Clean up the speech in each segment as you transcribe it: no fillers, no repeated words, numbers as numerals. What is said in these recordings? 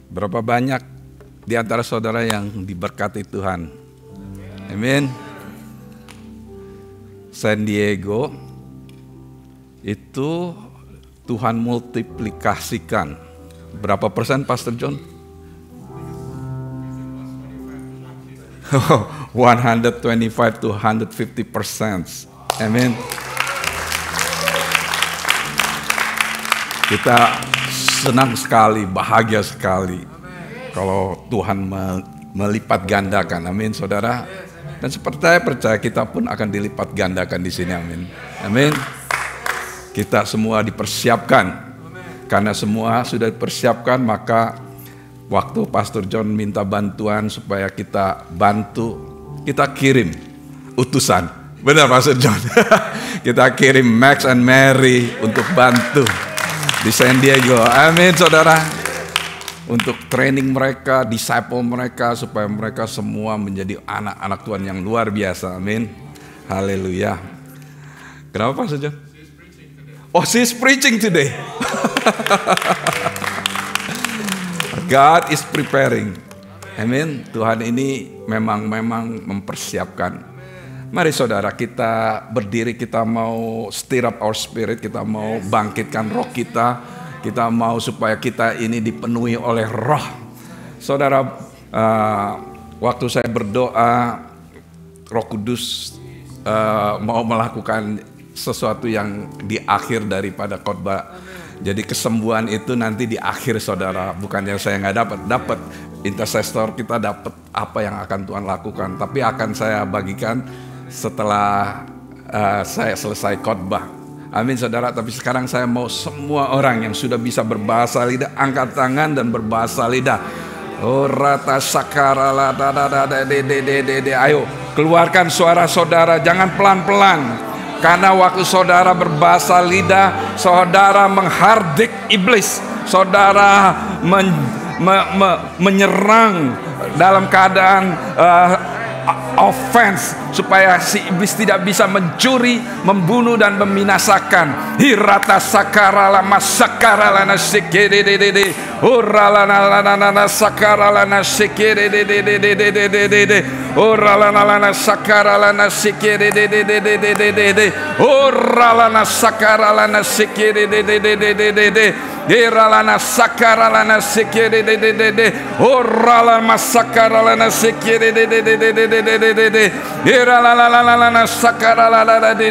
Berapa banyak di antara saudara yang diberkati Tuhan? Amin. San Diego itu Tuhan multiplikasikan. Berapa persen, Pastor John? 125 to 150%. Amin. Kita senang sekali, bahagia sekali kalau Tuhan melipat gandakan. Amin, saudara. Dan seperti saya percaya kita pun akan dilipat gandakan di sini. Amin. Amin. Kita semua dipersiapkan. Karena semua sudah dipersiapkan, maka waktu Pastor John minta bantuan supaya kita bantu, kita kirim utusan. Benar Pastor John. Kita kirim Max and Mary untuk bantu di San Diego. Amin, saudara. Untuk training mereka, disciple mereka, supaya mereka semua menjadi anak-anak Tuhan yang luar biasa. Amin. Haleluya. Kenapa Pastor John? Oh, she's preaching today. God is preparing. Amin. Tuhan ini memang mempersiapkan. Mari saudara, kita berdiri, kita mau stir up our spirit, kita mau bangkitkan roh kita. Kita mau supaya kita ini dipenuhi oleh roh. Saudara, waktu saya berdoa, Roh Kudus mau melakukan sesuatu yang di akhir daripada khotbah. Jadi kesembuhan itu nanti di akhir, saudara. Bukannya saya nggak dapat intercessor, kita dapat apa yang akan Tuhan lakukan. Tapi akan saya bagikan setelah saya selesai khotbah. Amin, saudara. Tapi sekarang saya mau semua orang yang sudah bisa berbahasa lidah angkat tangan dan berbahasa lidah. Oh, rata sakarala de. Ayo keluarkan suara saudara, jangan pelan-pelan. Karena waktu saudara berbahasa lidah, saudara menghardik iblis. Saudara menyerang dalam keadaan offense, supaya si iblis tidak bisa mencuri, membunuh dan membinasakan. Hirata sakarala masakarala nasikede, uralana sakarala nasikede, uralana sakarala nasikede, uralana sakarala nasikede, iralana sakarala nasikede, uralana sakarala nasikede, ira la la la la la na sakara la la de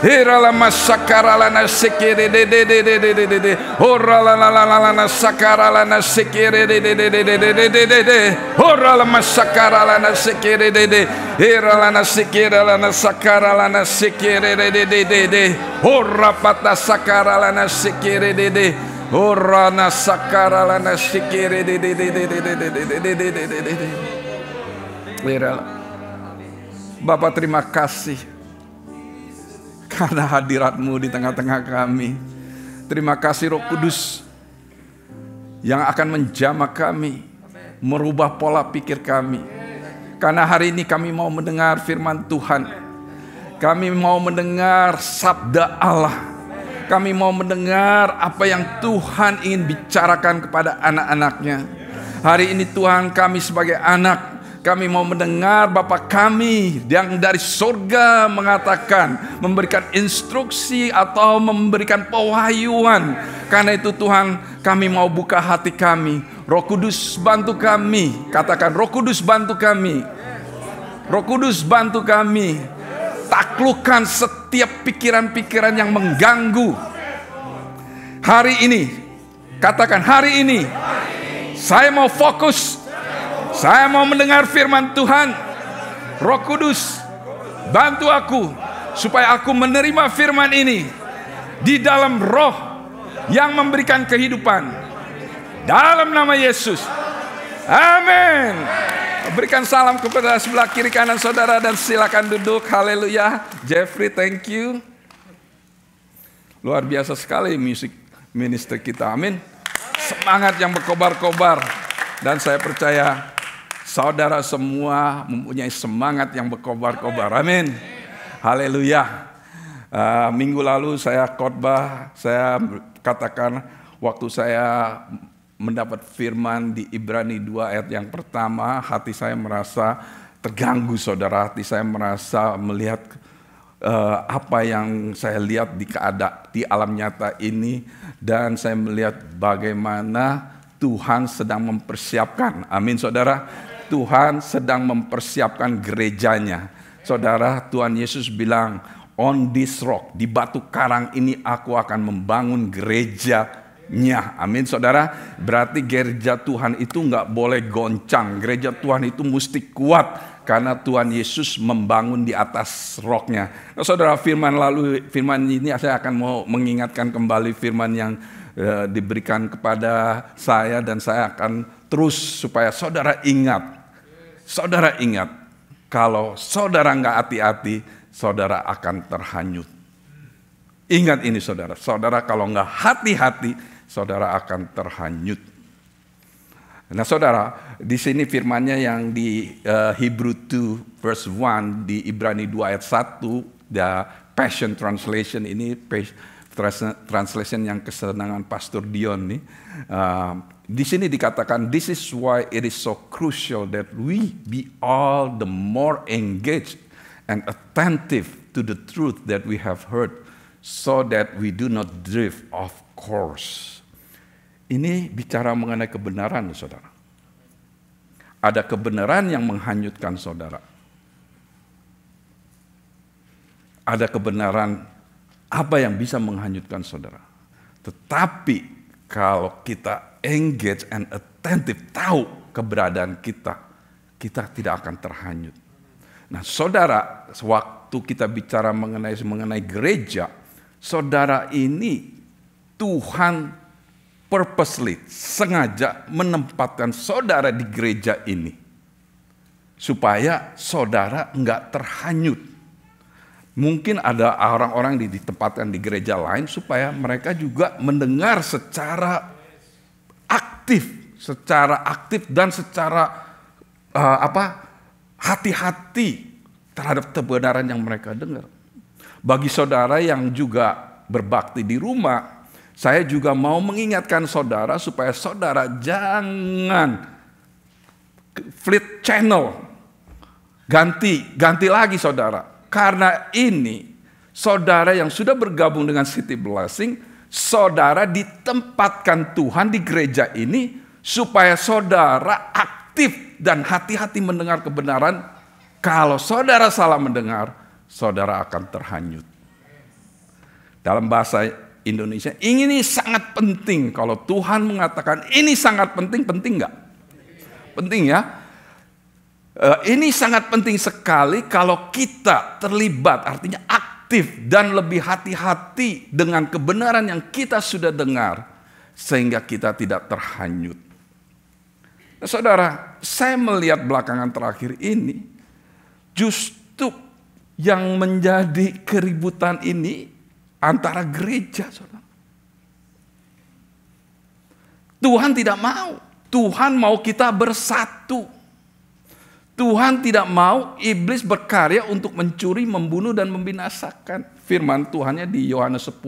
ira la masakara la na sekere de ora la la la la na sakara la na sekere de ora la masakara la na sekere de ira la na sekere la na sakara la na sekere de ora pata sakara la na sekere de ora na sakara la na sekere de. Bapak, terima kasih karena hadirat-Mu di tengah-tengah kami. Terima kasih Roh Kudus yang akan menjamah kami, merubah pola pikir kami. Karena hari ini kami mau mendengar firman Tuhan. Kami mau mendengar sabda Allah. Kami mau mendengar apa yang Tuhan ingin bicarakan kepada anak-anak-Nya. Hari ini Tuhan, kami sebagai anak, kami mau mendengar Bapa kami yang dari surga mengatakan, memberikan instruksi atau memberikan pewahyuan. Karena itu Tuhan, kami mau buka hati kami. Roh Kudus bantu kami. Katakan, Roh Kudus bantu kami. Roh Kudus bantu kami. Taklukkan setiap pikiran-pikiran yang mengganggu. Hari ini, katakan hari ini, saya mau fokus. Saya mau mendengar firman Tuhan. Roh Kudus, bantu aku supaya aku menerima firman ini di dalam roh yang memberikan kehidupan. Dalam nama Yesus. Amin. Berikan salam kepada sebelah kiri kanan saudara dan silakan duduk. Haleluya. Jeffrey, thank you. Luar biasa sekali musik minister kita. Amin. Semangat yang berkobar-kobar. Dan saya percaya saudara semua mempunyai semangat yang berkobar-kobar. Amin. Haleluya. Minggu lalu saya khotbah, saya katakan waktu saya mendapat firman di Ibrani 2 ayat yang pertama, hati saya merasa terganggu saudara. Hati saya merasa melihat apa yang saya lihat di alam nyata ini. Dan saya melihat bagaimana Tuhan sedang mempersiapkan, amin saudara. Tuhan sedang mempersiapkan gerejanya. Saudara, Tuhan Yesus bilang, on this rock, di batu karang ini aku akan membangun gerejanya. Amin saudara. Berarti gereja Tuhan itu nggak boleh goncang. Gereja Tuhan itu mesti kuat. Karena Tuhan Yesus membangun di atas roknya. Nah, saudara, firman ini saya akan mau mengingatkan kembali firman yang diberikan kepada saya. Dan saya akan terus supaya saudara ingat. Saudara ingat, kalau saudara nggak hati-hati, saudara akan terhanyut. Ingat ini saudara. Saudara kalau nggak hati-hati, saudara akan terhanyut. Nah saudara, di sini firmannya yang di Hebrew 2 verse 1, di Ibrani 2 ayat 1, the Passion Translation ini, translation yang kesenangan Pastor Dion nih. Di sini dikatakan, this is why it is so crucial that we be all the more engaged and attentive to the truth that we have heard, so that we do not drift off course. Ini bicara mengenai kebenaran, saudara. Ada kebenaran yang menghanyutkan saudara. Ada kebenaran apa yang bisa menghanyutkan saudara. Tetapi kalau kita engage and attentive, tahu keberadaan kita, kita tidak akan terhanyut. Nah saudara, waktu kita bicara mengenai gereja, saudara ini Tuhan purposely, sengaja menempatkan saudara di gereja ini. Supaya saudara enggak terhanyut. Mungkin ada orang-orang ditempatkan di gereja lain supaya mereka juga mendengar secara aktif dan secara hati-hati terhadap kebenaran yang mereka dengar. Bagi saudara yang juga berbakti di rumah, saya juga mau mengingatkan saudara supaya saudara jangan flip channel. Ganti lagi saudara. Karena ini saudara yang sudah bergabung dengan City Blessing, saudara ditempatkan Tuhan di gereja ini supaya saudara aktif dan hati-hati mendengar kebenaran. Kalau saudara salah mendengar, saudara akan terhanyut. Dalam bahasa Indonesia, ini sangat penting. Kalau Tuhan mengatakan ini sangat penting, penting nggak? Penting ya. Ini sangat penting sekali kalau kita terlibat, artinya aktif dan lebih hati-hati dengan kebenaran yang kita sudah dengar, sehingga kita tidak terhanyut. Nah, saudara, saya melihat belakangan terakhir ini, justru yang menjadi keributan ini antara gereja, saudara. Tuhan tidak mau. Tuhan mau kita bersatu. Tuhan tidak mau iblis berkarya untuk mencuri, membunuh, dan membinasakan. Firman Tuhannya di Yohanes 10,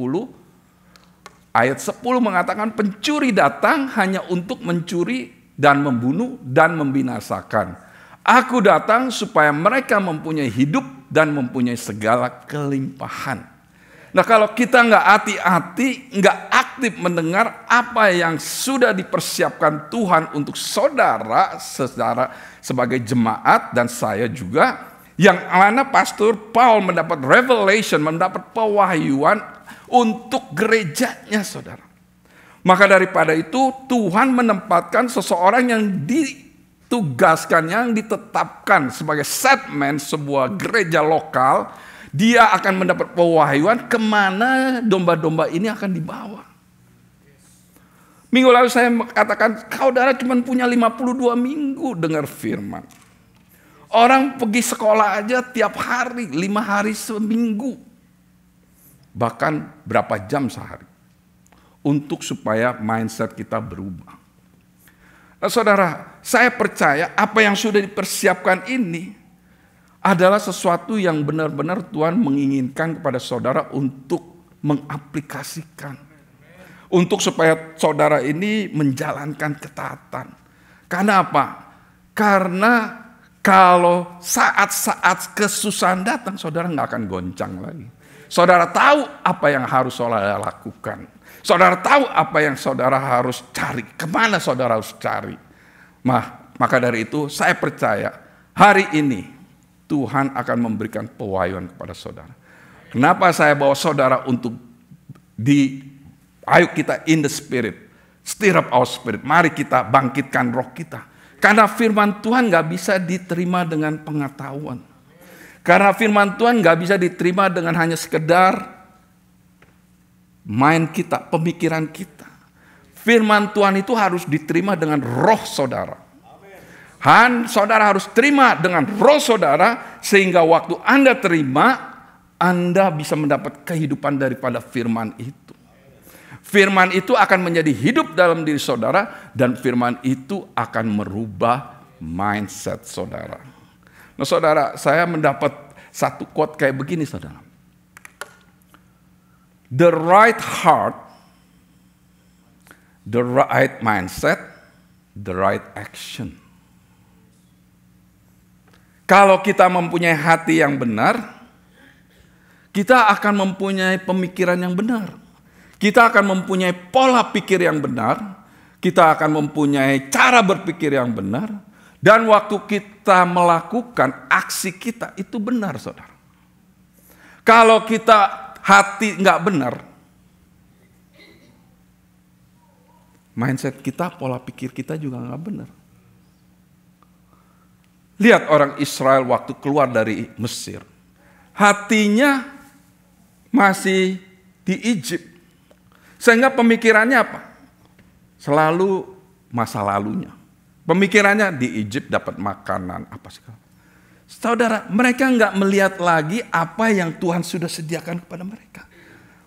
ayat 10 mengatakan, pencuri datang hanya untuk mencuri dan membunuh dan membinasakan. Aku datang supaya mereka mempunyai hidup dan mempunyai segala kelimpahan. Nah kalau kita nggak hati-hati, nggak aktif mendengar apa yang sudah dipersiapkan Tuhan untuk saudara sebagai jemaat dan saya juga, yang mana Pastor Paul mendapat revelation, mendapat pewahyuan untuk gerejanya saudara. Maka daripada itu Tuhan menempatkan seseorang yang ditugaskan, yang ditetapkan sebagai setman sebuah gereja lokal. Dia akan mendapat pewahyuan kemana domba-domba ini akan dibawa. Minggu lalu saya katakan, saudara cuma punya 52 minggu dengar firman. Orang pergi sekolah aja tiap hari, 5 hari seminggu. Bahkan berapa jam sehari. Untuk supaya mindset kita berubah. Nah, saudara, saya percaya apa yang sudah dipersiapkan ini adalah sesuatu yang benar-benar Tuhan menginginkan kepada saudara untuk mengaplikasikan. Untuk supaya saudara ini menjalankan ketaatan. Karena apa? Karena kalau saat-saat kesusahan datang, saudara nggak akan goncang lagi. Saudara tahu apa yang harus saudara lakukan. Saudara tahu apa yang saudara harus cari. Kemana saudara harus cari. Maka dari itu saya percaya hari ini Tuhan akan memberikan pewahyuan kepada saudara. Kenapa saya bawa saudara untuk ayo kita in the spirit. Stir up our spirit. Mari kita bangkitkan roh kita. Karena firman Tuhan gak bisa diterima dengan pengetahuan. Karena firman Tuhan gak bisa diterima dengan hanya sekedar mind kita, pemikiran kita. Firman Tuhan itu harus diterima dengan roh saudara. Saudara harus terima dengan roh saudara, sehingga waktu Anda terima, Anda bisa mendapat kehidupan daripada firman itu. Firman itu akan menjadi hidup dalam diri saudara, dan firman itu akan merubah mindset saudara. Nah saudara, saya mendapat satu quote kayak begini saudara. The right heart, the right mindset, the right action. Kalau kita mempunyai hati yang benar, kita akan mempunyai pemikiran yang benar. Kita akan mempunyai pola pikir yang benar. Kita akan mempunyai cara berpikir yang benar. Dan waktu kita melakukan aksi kita itu benar, saudara. Kalau kita hati nggak benar, mindset kita, pola pikir kita juga nggak benar. Lihat orang Israel waktu keluar dari Mesir. Hatinya masih di Egypt. Sehingga pemikirannya apa? Selalu masa lalunya. Pemikirannya di Egypt dapat makanan apa segala. Saudara, mereka nggak melihat lagi apa yang Tuhan sudah sediakan kepada mereka.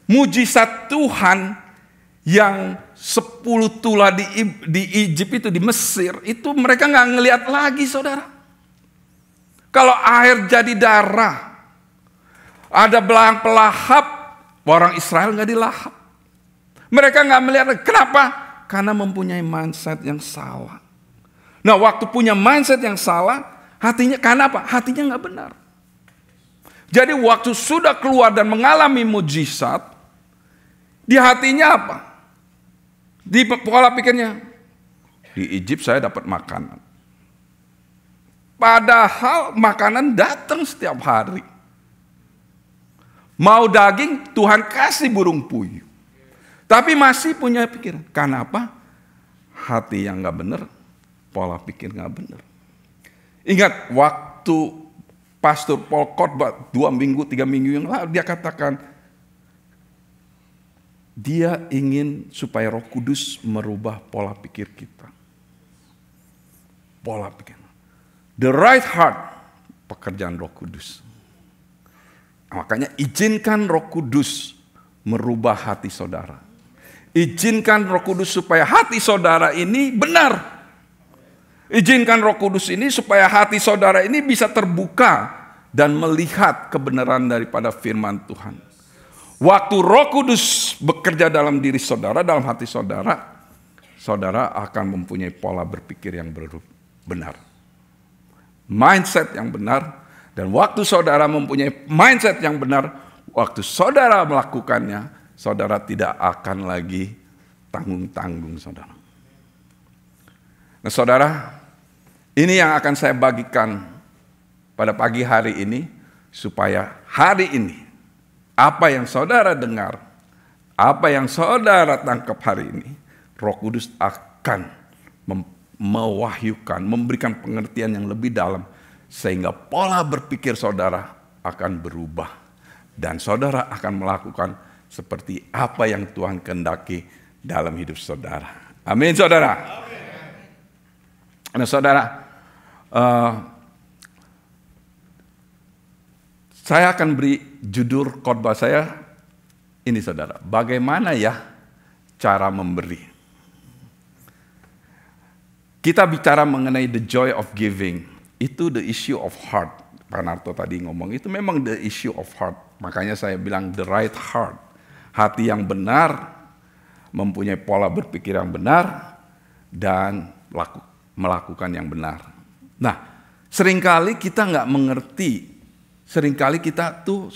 Mujizat Tuhan yang 10 tulah di Egypt itu, di Mesir, itu mereka nggak ngelihat lagi saudara. Kalau air jadi darah, ada belang pelahap, orang Israel nggak dilahap. Mereka nggak melihat. Kenapa? Karena mempunyai mindset yang salah. Nah, waktu punya mindset yang salah, hatinya karena apa? Hatinya nggak benar. Jadi waktu sudah keluar dan mengalami mujizat, di hatinya apa? Di pola pikirnya, di Egypt saya dapat makanan. Padahal makanan datang setiap hari. Mau daging, Tuhan kasih burung puyuh. Tapi masih punya pikiran. Karena apa? Hati yang gak benar, pola pikir gak benar. Ingat, waktu Pastor Paul khotbah 2 minggu, 3 minggu yang lalu, dia katakan, dia ingin supaya Roh Kudus merubah pola pikir kita. Pola pikir. The right heart, pekerjaan Roh Kudus. Makanya izinkan Roh Kudus merubah hati saudara. Izinkan Roh Kudus supaya hati saudara ini benar. Izinkan Roh Kudus ini supaya hati saudara ini bisa terbuka dan melihat kebenaran daripada firman Tuhan. Waktu Roh Kudus bekerja dalam diri saudara, dalam hati saudara, saudara akan mempunyai pola berpikir yang benar. Mindset yang benar. Dan waktu saudara mempunyai mindset yang benar, waktu saudara melakukannya, saudara tidak akan lagi tanggung-tanggung saudara. Nah saudara, ini yang akan saya bagikan pada pagi hari ini, supaya hari ini, apa yang saudara dengar, apa yang saudara tangkap hari ini, Roh Kudus akan mewahyukan, memberikan pengertian yang lebih dalam, sehingga pola berpikir saudara akan berubah, dan saudara akan melakukan seperti apa yang Tuhan kehendaki dalam hidup saudara. Amin saudara. Nah saudara, saya akan beri judul khotbah saya ini saudara, bagaimana ya cara memberi. Kita bicara mengenai the joy of giving. Itu the issue of heart. Pak Narto tadi ngomong, itu memang the issue of heart. Makanya saya bilang the right heart. Hati yang benar, mempunyai pola berpikir yang benar, dan melakukan yang benar. Nah, seringkali kita nggak mengerti, seringkali kita tuh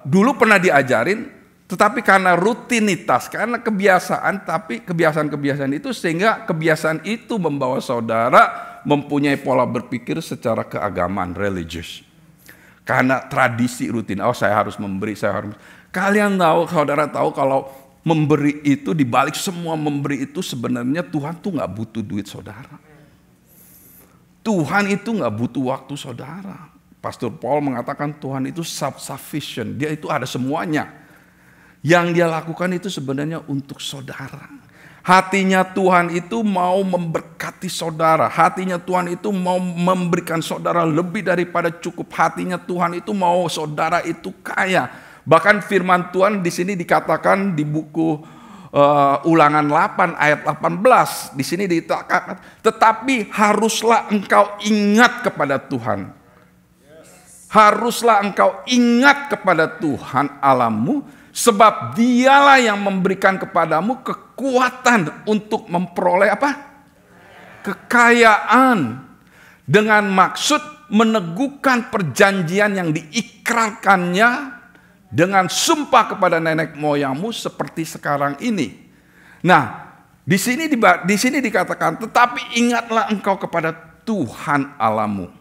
dulu pernah diajarin, tetapi karena rutinitas, karena kebiasaan, tapi kebiasaan-kebiasaan itu sehingga kebiasaan itu membawa saudara mempunyai pola berpikir secara keagamaan, religius. Karena tradisi rutin, saya harus memberi, saya harus. Kalian tahu, saudara tahu kalau memberi itu, dibalik semua memberi itu sebenarnya Tuhan tuh nggak butuh duit saudara. Tuhan itu nggak butuh waktu saudara. Pastor Paul mengatakan Tuhan itu self-sufficient, dia itu ada semuanya. Yang dia lakukan itu sebenarnya untuk saudara. Hatinya Tuhan itu mau memberkati saudara. Hatinya Tuhan itu mau memberikan saudara lebih daripada cukup. Hatinya Tuhan itu mau saudara itu kaya. Bahkan firman Tuhan di sini dikatakan di buku Ulangan 8 ayat 18. Di sini dikatakan, tetapi haruslah engkau ingat kepada Tuhan. Haruslah engkau ingat kepada Tuhan Allahmu, sebab dialah yang memberikan kepadamu kekuatan untuk memperoleh apa? Kekayaan. Dengan maksud meneguhkan perjanjian yang diikrarkannya dengan sumpah kepada nenek moyangmu seperti sekarang ini. Nah, di sini dikatakan, tetapi ingatlah engkau kepada Tuhan Allahmu.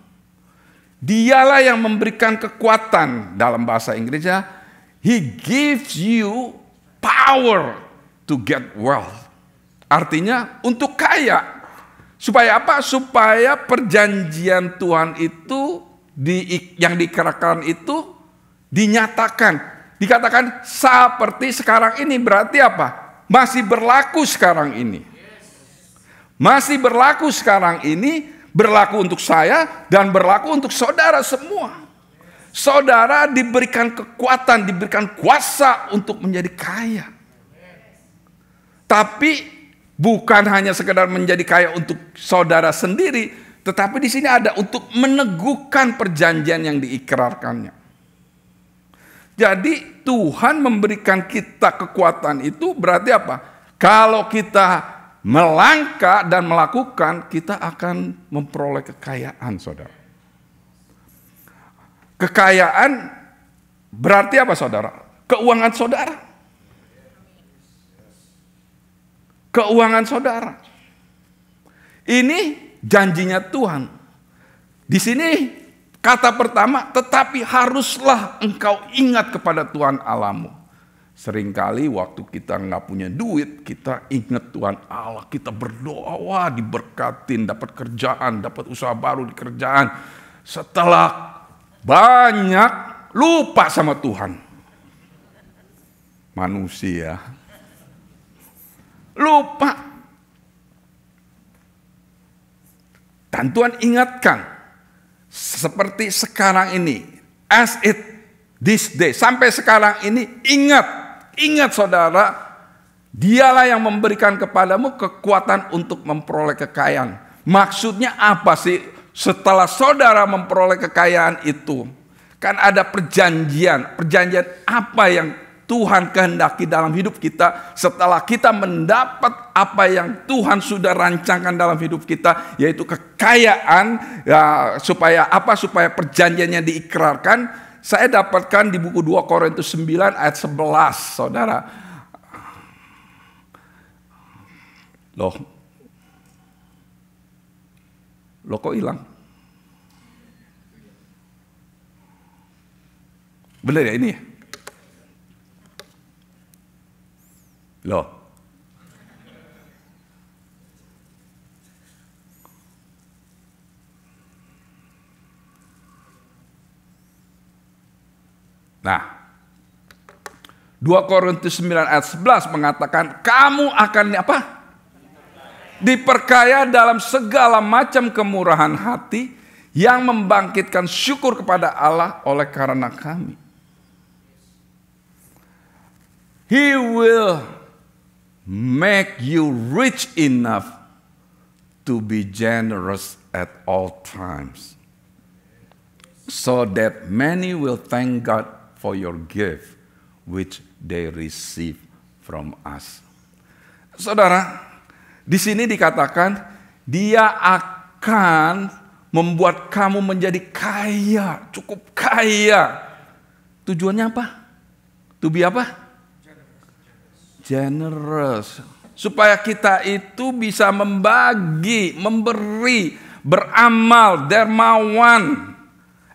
Dialah yang memberikan kekuatan, dalam bahasa Inggrisnya, He gives you power to get wealth. Artinya untuk kaya. Supaya apa? Supaya perjanjian Tuhan itu yang dikerahkan itu dinyatakan. Dikatakan seperti sekarang ini, berarti apa? Masih berlaku sekarang ini. Masih berlaku sekarang ini, berlaku untuk saya dan berlaku untuk saudara semua. Saudara diberikan kekuatan, diberikan kuasa untuk menjadi kaya. Tapi bukan hanya sekedar menjadi kaya untuk saudara sendiri, tetapi di sini ada untuk meneguhkan perjanjian yang diikrarkannya. Jadi Tuhan memberikan kita kekuatan itu berarti apa? Kalau kita melangkah dan melakukan, kita akan memperoleh kekayaan, saudara. Kekayaan berarti apa, saudara? Keuangan saudara. Keuangan saudara. Ini janjinya Tuhan. Di sini kata pertama, tetapi haruslah engkau ingat kepada Tuhan Allahmu. Seringkali waktu kita nggak punya duit, kita ingat Tuhan Allah. Kita berdoa, wah diberkatin, dapat kerjaan, dapat usaha baru di kerjaan. Setelah banyak, lupa sama Tuhan. Manusia. Lupa. Dan Tuhan ingatkan. Seperti sekarang ini, as it this day, sampai sekarang ini, ingat saudara, dialah yang memberikan kepadamu kekuatan untuk memperoleh kekayaan. Maksudnya apa sih? Setelah saudara memperoleh kekayaan itu, kan ada perjanjian apa yang Tuhan kehendaki dalam hidup kita setelah kita mendapat apa yang Tuhan sudah rancangkan dalam hidup kita, yaitu kekayaan, ya, supaya apa? Supaya perjanjiannya diikrarkan. Saya dapatkan di buku 2 Korintus 9 ayat 11, saudara. Loh kok hilang? Benar ya ini? Loh. Nah, 2 Korintus 9 ayat 11 mengatakan, kamu akan apa? Diperkaya dalam segala macam kemurahan hati yang membangkitkan syukur kepada Allah oleh karena kami. He will make you rich enough to be generous at all times, so that many will thank God for your gift which they receive from us. Saudara, di sini dikatakan dia akan membuat kamu menjadi kaya, cukup kaya. Tujuannya apa? To be apa? Generous. Supaya kita itu bisa membagi, memberi, beramal, dermawan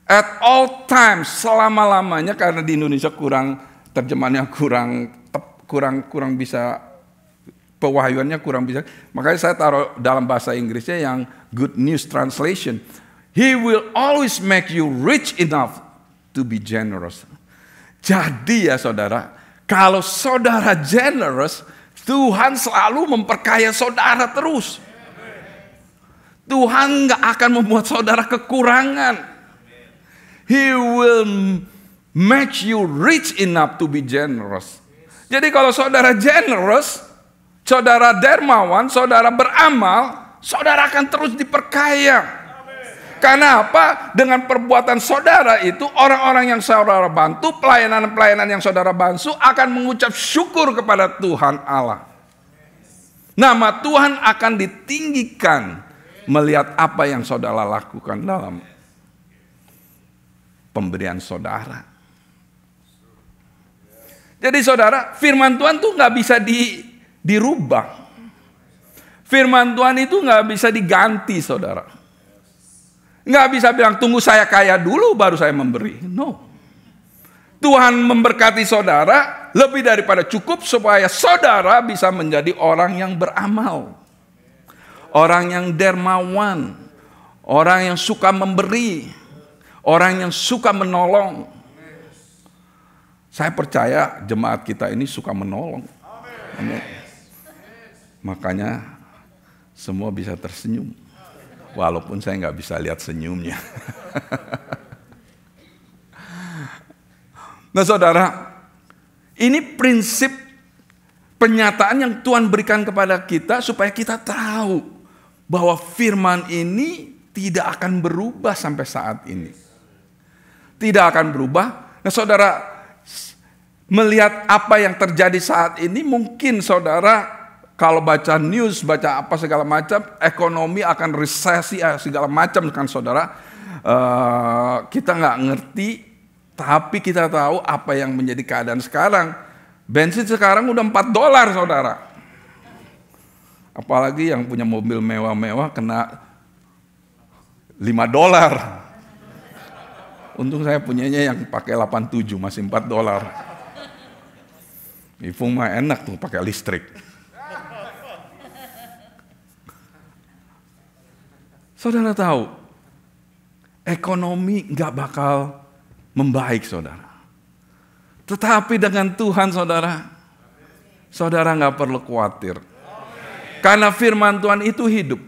at all times, selama-lamanya. Karena di Indonesia terjemahannya kurang bisa, pewahyuannya kurang bisa. Makanya saya taruh dalam bahasa Inggrisnya yang Good News Translation. He will always make you rich enough to be generous. Jadi ya saudara, kalau saudara generous, Tuhan selalu memperkaya saudara terus. Tuhan gak akan membuat saudara kekurangan. He will make you rich enough to be generous. Jadi kalau saudara generous, saudara dermawan, saudara beramal, saudara akan terus diperkaya. Karena apa? Dengan perbuatan saudara itu, orang-orang yang saudara bantu, pelayanan-pelayanan yang saudara bantu akan mengucap syukur kepada Tuhan Allah. Nama Tuhan akan ditinggikan melihat apa yang saudara lakukan dalam pemberian saudara. Jadi saudara, firman Tuhan tuh gak bisa dirubah. Firman Tuhan itu gak bisa diganti saudara. Nggak bisa bilang tunggu saya kaya dulu baru saya memberi. No. Tuhan memberkati saudara lebih daripada cukup supaya saudara bisa menjadi orang yang beramal. Orang yang dermawan. Orang yang suka memberi. Orang yang suka menolong. Saya percaya jemaat kita ini suka menolong. Amin. Makanya semua bisa tersenyum. Walaupun saya nggak bisa lihat senyumnya. Nah saudara, ini prinsip penyataan yang Tuhan berikan kepada kita supaya kita tahu bahwa firman ini tidak akan berubah sampai saat ini. Tidak akan berubah. Nah saudara, melihat apa yang terjadi saat ini, mungkin saudara kalau baca news, baca apa segala macam, ekonomi akan resesi segala macam kan saudara. Kita nggak ngerti, tapi kita tahu apa yang menjadi keadaan sekarang. Bensin sekarang udah $4 saudara. Apalagi yang punya mobil mewah-mewah kena $5. Untung saya punyanya yang pakai 87 masih $4. Ifung mah enak tuh pakai listrik. Saudara tahu, ekonomi gak bakal membaik saudara. Tetapi dengan Tuhan saudara gak perlu khawatir. Karena firman Tuhan itu hidup.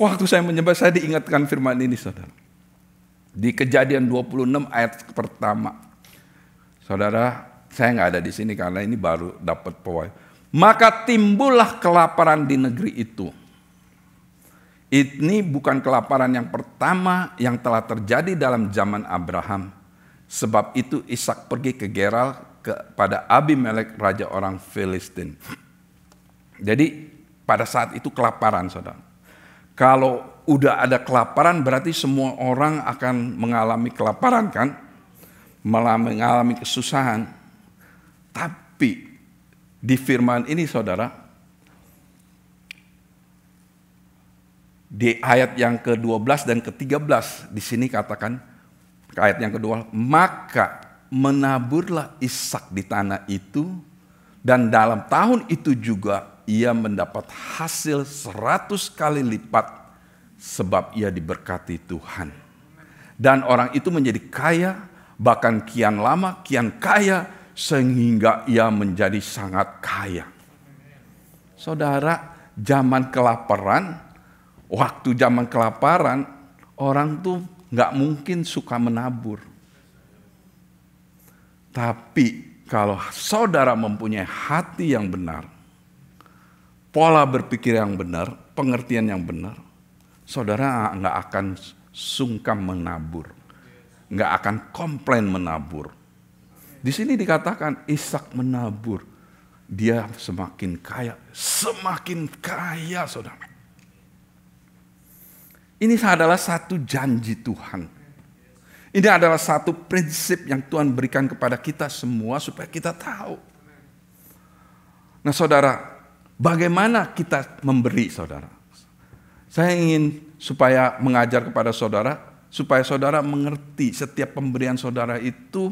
Waktu saya menyembah, saya diingatkan firman ini saudara. Di Kejadian 26 ayat pertama. Saudara, saya gak ada di sini karena ini baru dapat pewahyuan. Maka timbullah kelaparan di negeri itu. Ini bukan kelaparan yang pertama yang telah terjadi dalam zaman Abraham. Sebab itu Ishak pergi ke Gerar kepada Abimelek, raja orang Filistin. Jadi pada saat itu kelaparan saudara. Kalau udah ada kelaparan berarti semua orang akan mengalami kelaparan kan? Mengalami kesusahan. Tapi di firman ini saudara, di ayat yang ke-12 dan ke-13 di sini katakan, ayat yang kedua, maka menaburlah Ishak di tanah itu dan dalam tahun itu juga ia mendapat hasil 100 kali lipat sebab ia diberkati Tuhan. Dan orang itu menjadi kaya, bahkan kian lama kian kaya sehingga ia menjadi sangat kaya. Saudara, zaman kelaparan, waktu zaman kelaparan, orang tuh gak mungkin suka menabur. Tapi kalau saudara mempunyai hati yang benar, pola berpikir yang benar, pengertian yang benar, saudara gak akan sungkan menabur. Gak akan komplain menabur. Di sini dikatakan Ishak menabur. dia semakin kaya, saudara. Ini adalah satu janji Tuhan. Ini adalah satu prinsip yang Tuhan berikan kepada kita semua supaya kita tahu. Nah saudara, bagaimana kita memberi saudara? Saya ingin supaya mengajar kepada saudara, supaya saudara mengerti setiap pemberian saudara itu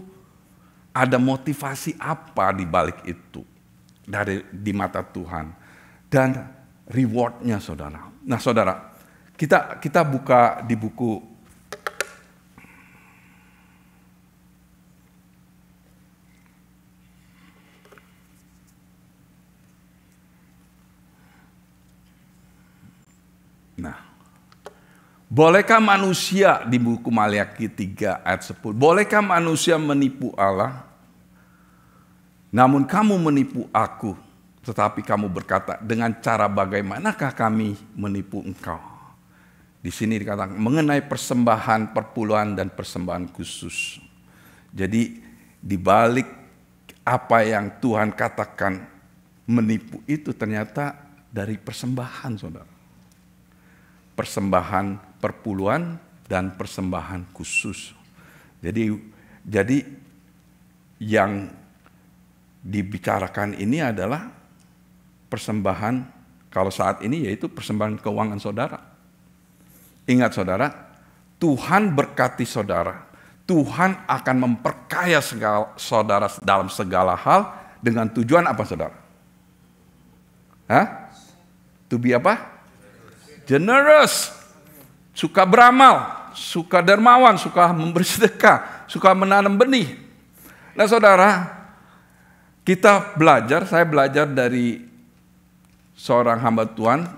ada motivasi apa di balik itu di mata Tuhan dan rewardnya saudara. Nah saudara, kita buka di buku bolehkah manusia di buku Maliaki 3 ayat 10, bolehkah manusia menipu Allah? Namun kamu menipu aku, tetapi kamu berkata, dengan cara bagaimanakah kami menipu engkau? Di sini dikatakan mengenai persembahan perpuluhan dan persembahan khusus. Jadi di balik apa yang Tuhan katakan menipu itu ternyata dari persembahan saudara. Persembahan perpuluhan dan persembahan khusus. Jadi yang dibicarakan ini adalah persembahan kalau saat ini yaitu persembahan keuangan saudara. Ingat saudara, Tuhan berkati saudara. Tuhan akan memperkaya saudara dalam segala hal dengan tujuan apa saudara? To be apa? Generous, suka beramal, suka dermawan, suka memberi sedekah, suka menanam benih. Nah saudara, saya belajar dari seorang hamba Tuhan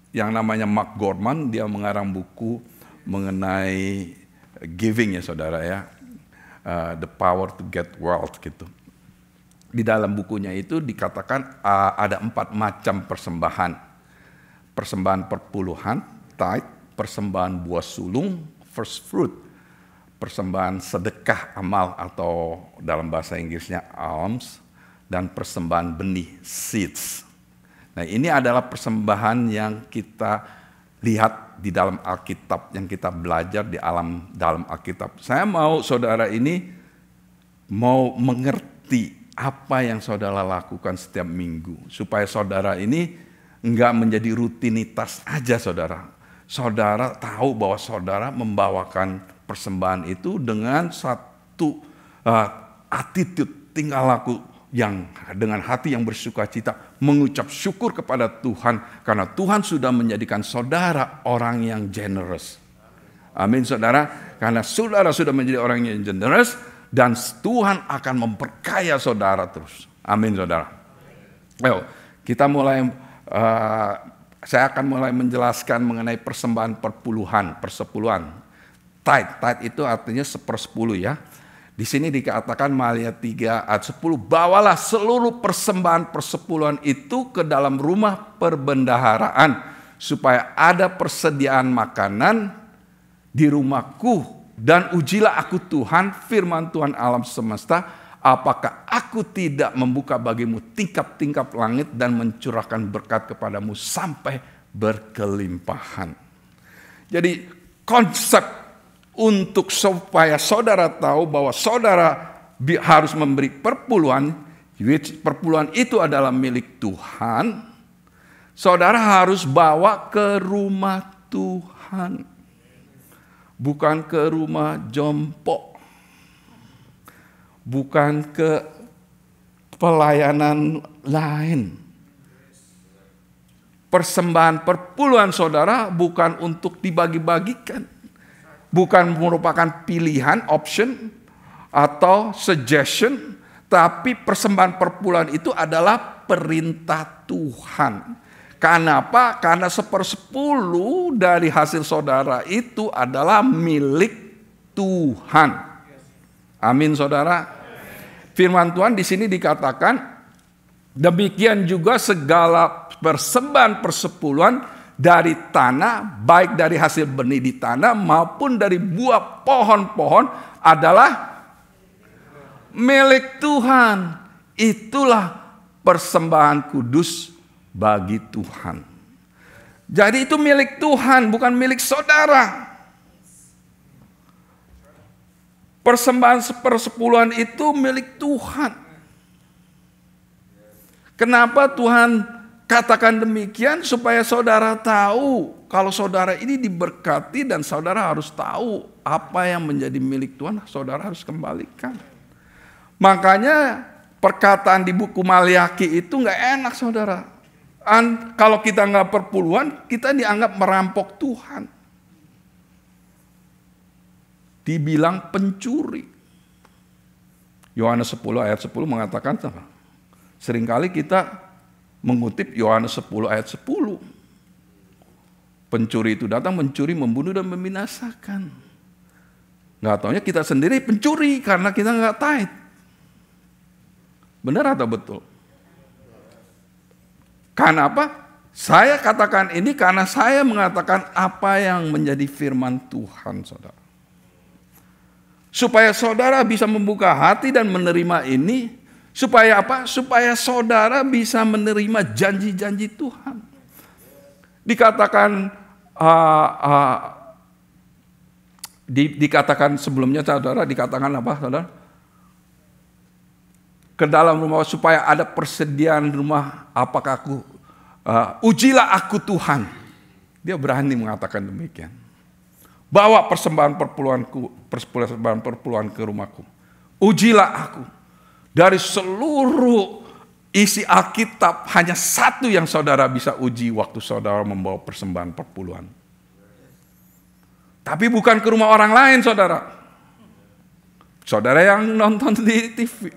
yang namanya Mark Gorman. Dia mengarang buku mengenai giving ya saudara ya, The Power to Get Wealth gitu. Di dalam bukunya itu dikatakan ada 4 macam persembahan. Persembahan perpuluhan, tithe, persembahan buah sulung, first fruit, persembahan sedekah amal atau dalam bahasa Inggrisnya alms, dan persembahan benih, seeds. Nah ini adalah persembahan yang kita lihat di dalam Alkitab, yang kita belajar di dalam Alkitab. Saya mau saudara ini mau mengerti apa yang saudara lakukan setiap minggu, supaya saudara ini enggak menjadi rutinitas aja saudara. Saudara tahu bahwa saudara membawakan persembahan itu dengan satu attitude, tingkah laku yang dengan hati yang bersuka cita, mengucap syukur kepada Tuhan karena Tuhan sudah menjadikan saudara orang yang generous. Amin saudara, karena saudara sudah menjadi orang yang generous dan Tuhan akan memperkaya saudara terus. Amin saudara. Ayo, kita mulai. Saya akan mulai menjelaskan mengenai persembahan persepuluhan. Tithe itu artinya 1/10 ya. Di sini dikatakan Maliaki 3 ayat 10, bawalah seluruh persembahan persepuluhan itu ke dalam rumah perbendaharaan supaya ada persediaan makanan di rumahku, dan ujilah aku Tuhan, firman Tuhan alam semesta, apakah aku tidak membuka bagimu tingkap-tingkap langit dan mencurahkan berkat kepadamu sampai berkelimpahan. Jadi konsep untuk supaya saudara tahu bahwa saudara harus memberi perpuluhan, perpuluhan itu adalah milik Tuhan, saudara harus bawa ke rumah Tuhan, bukan ke rumah jompo. Bukan ke pelayanan lain. Persembahan perpuluhan saudara bukan untuk dibagi-bagikan. Bukan merupakan pilihan, option, atau suggestion. Tapi persembahan perpuluhan itu adalah perintah Tuhan. Kenapa? Karena 1/10 dari hasil saudara itu adalah milik Tuhan. Amin saudara. Firman Tuhan di sini dikatakan, demikian juga segala persembahan persepuluhan dari tanah, baik dari hasil benih di tanah maupun dari buah pohon-pohon adalah milik Tuhan. Itulah persembahan kudus bagi Tuhan. Jadi itu milik Tuhan, bukan milik saudara. Persembahan sepersepuluhan itu milik Tuhan. Kenapa Tuhan katakan demikian? Supaya saudara tahu kalau saudara ini diberkati dan saudara harus tahu apa yang menjadi milik Tuhan, saudara harus kembalikan. Makanya perkataan di buku Maliaki itu nggak enak saudara. Kalau kita nggak perpuluhan, kita dianggap merampok Tuhan. Dibilang pencuri. Yohanes 10 ayat 10 mengatakan, seringkali kita mengutip Yohanes 10 ayat 10. Pencuri itu datang mencuri, membunuh, dan membinasakan. Nggak taunya kita sendiri pencuri karena kita nggak tithe. Benar atau betul? Karena apa? Saya katakan ini karena saya mengatakan apa yang menjadi firman Tuhan, saudara. Supaya saudara bisa membuka hati dan menerima ini. Supaya apa? Supaya saudara bisa menerima janji-janji Tuhan. Dikatakan dikatakan sebelumnya saudara, dikatakan apa saudara? Ke dalam rumah supaya ada persediaan rumah, apakah aku ujilah aku Tuhan. Dia berani mengatakan demikian. Bawa persembahan perpuluhan ke rumahku. Ujilah aku. Dari seluruh isi Alkitab hanya satu yang saudara bisa uji waktu saudara membawa persembahan perpuluhan. Tapi bukan ke rumah orang lain saudara. Saudara yang nonton di TV.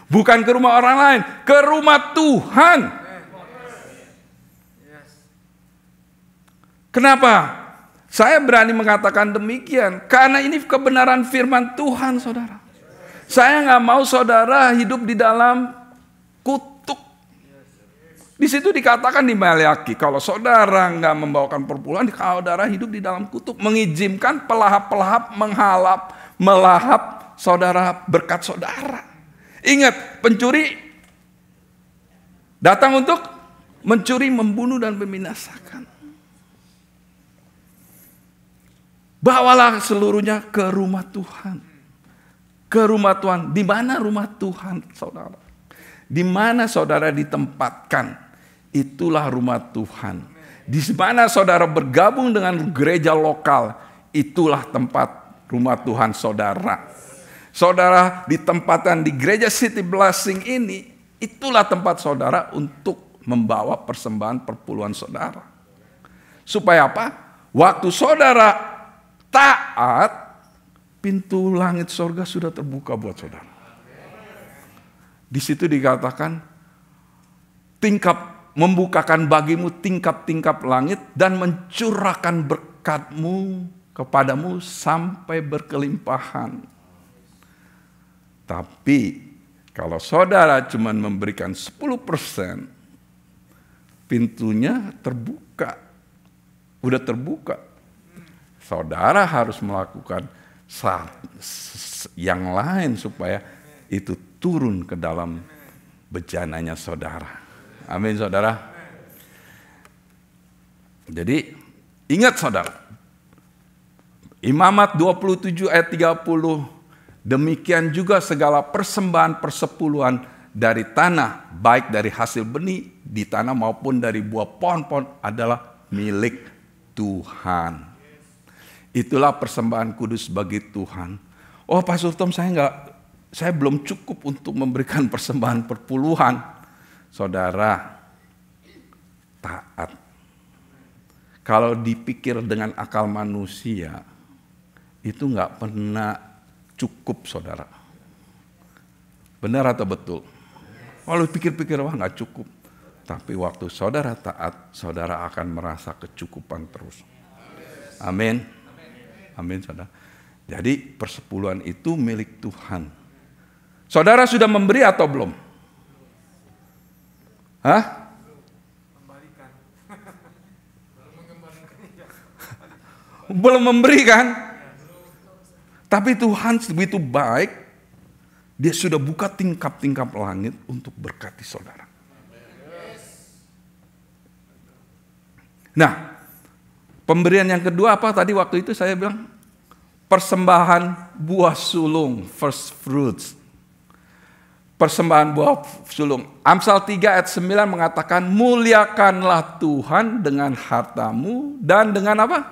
Bukan ke rumah orang lain, ke rumah Tuhan. Kenapa? Saya berani mengatakan demikian, karena ini kebenaran firman Tuhan, saudara. Saya nggak mau saudara hidup di dalam kutuk. Di situ dikatakan di Maliaki, kalau saudara nggak membawakan perpuluhan, saudara hidup di dalam kutuk, mengizinkan pelahap-pelahap melahap saudara, berkat saudara. Ingat, pencuri datang untuk mencuri, membunuh, dan membinasakan. Bawalah seluruhnya ke rumah Tuhan. Ke rumah Tuhan. Di mana rumah Tuhan, saudara? Di mana saudara ditempatkan, itulah rumah Tuhan. Di mana saudara bergabung dengan gereja lokal, itulah tempat rumah Tuhan saudara. Saudara ditempatkan di gereja City Blessing ini, itulah tempat saudara untuk membawa persembahan perpuluhan saudara. Supaya apa? Waktu saudara taat, pintu langit surga sudah terbuka buat saudara. Di situ dikatakan, membukakan bagimu tingkap-tingkap langit dan mencurahkan berkatmu kepadamu sampai berkelimpahan. Tapi kalau saudara cuma memberikan 10%, pintunya terbuka. Udah terbuka. Saudara harus melakukan yang lain supaya itu turun ke dalam bejananya saudara. Amin saudara. Jadi ingat saudara. Imamat 27 ayat 30. Demikian juga segala persembahan persepuluhan dari tanah, baik dari hasil benih di tanah maupun dari buah pohon-pohon adalah milik Tuhan. Itulah persembahan kudus bagi Tuhan. Oh Pastor Tom, saya belum cukup untuk memberikan persembahan perpuluhan. Saudara, taat. Kalau dipikir dengan akal manusia, itu nggak pernah cukup saudara. Benar atau betul? Kalau pikir-pikir wah nggak cukup. Tapi waktu saudara taat, saudara akan merasa kecukupan terus. Amin. Amin saudara. Jadi persepuluhan itu milik Tuhan. Saudara sudah memberi atau belum? Hah? Belum memberi kan? Tapi Tuhan begitu baik, Dia sudah buka tingkap-tingkap langit untuk berkati saudara. Nah, pemberian yang kedua apa tadi waktu itu saya bilang? Persembahan buah sulung, first fruits. Persembahan buah sulung. Amsal 3 ayat 9 mengatakan, muliakanlah Tuhan dengan hartamu dan dengan apa?